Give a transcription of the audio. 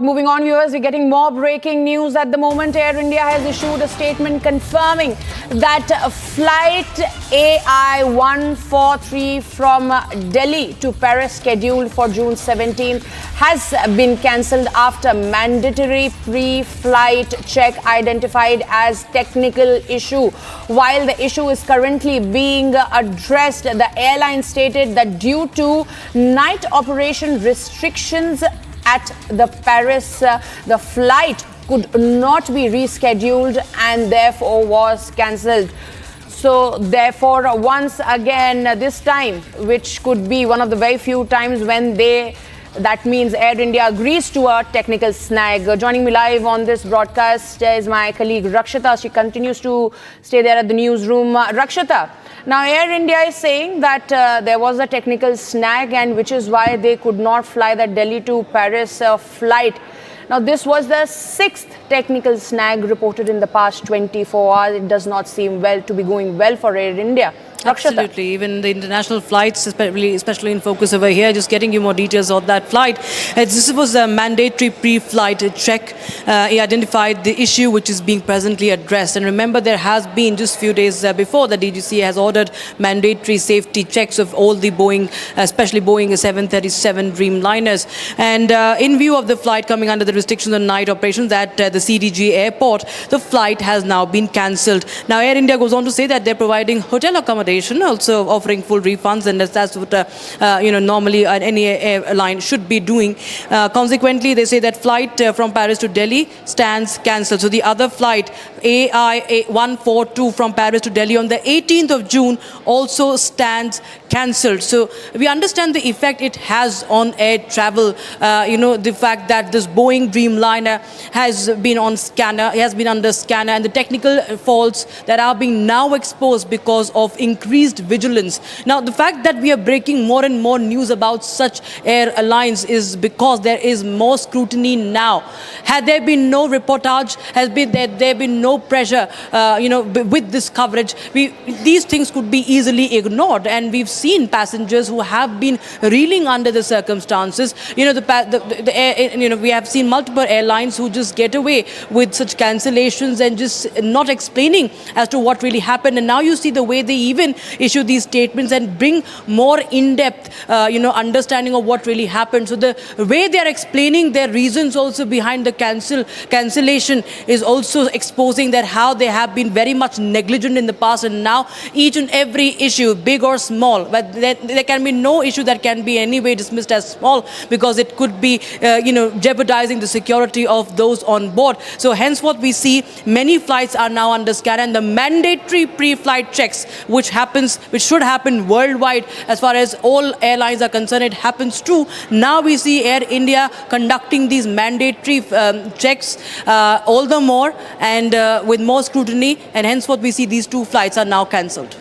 Moving on, viewers, we're getting more breaking news at the moment. Air India has issued a statement confirming that flight AI143 from Delhi to Paris, scheduled for June 17, has been cancelled after mandatory pre-flight check identified as technical issue. While the issue is currently being addressed, the airline stated that due to night operation restrictions at the Paris, the flight could not be rescheduled and therefore was cancelled. So therefore, once again, this time, which could be one of the very few times when that means Air India agrees to a technical snag. Joining me live on this broadcast is my colleague Rakshita. She continues to stay there at the newsroom. Rakshita, now Air India is saying that there was a technical snag, and which is why they could not fly the Delhi to Paris flight. Now, this was the 6th technical snag reported in the past 24 hours. It does not seem to be going well for Air India. Rakshita. Absolutely. Even the international flights, especially in focus over here, just getting you more details of that flight. This was a mandatory pre-flight check. He identified the issue which is being presently addressed. And remember, there has been just a few days before, the DGCA has ordered mandatory safety checks of all the Boeing, especially Boeing 737 Dreamliners. And in view of the flight coming under the restrictions on night operations at the CDG airport, the flight has now been cancelled. Now, Air India goes on to say that they're providing hotel accommodation, also offering full refunds, and that's what normally any airline should be doing. Consequently, they say that flight from Paris to Delhi stands cancelled. So the other flight, AI142 from Paris to Delhi on the 18th of June, also stands cancelled. So we understand the effect it has on air travel. The fact that this Boeing Dreamliner has been under scanner, and the technical faults that are being now exposed because of increased vigilance. Now, the fact that we are breaking more and more news about such airlines is because there is more scrutiny now. Had there been no reportage, has there been no pressure, with this coverage, these things could be easily ignored, and we've seen passengers who have been reeling under the circumstances. We have seen multiple airlines who just get away with such cancellations and just not explaining as to what really happened. And now you see the way they even issue these statements and bring more in-depth, understanding of what really happened. So the way they are explaining their reasons also behind the cancellation is also exposing that how they have been very much negligent in the past, and now each and every issue, big or small, but there can be no issue that can be anyway dismissed as small, because it could be, jeopardizing the security of those on board. So henceforth, we see many flights are now under scan, and the mandatory pre-flight checks, which should happen worldwide as far as all airlines are concerned, it happens too. Now we see Air India conducting these mandatory checks all the more and with more scrutiny, and henceforth we see these two flights are now cancelled.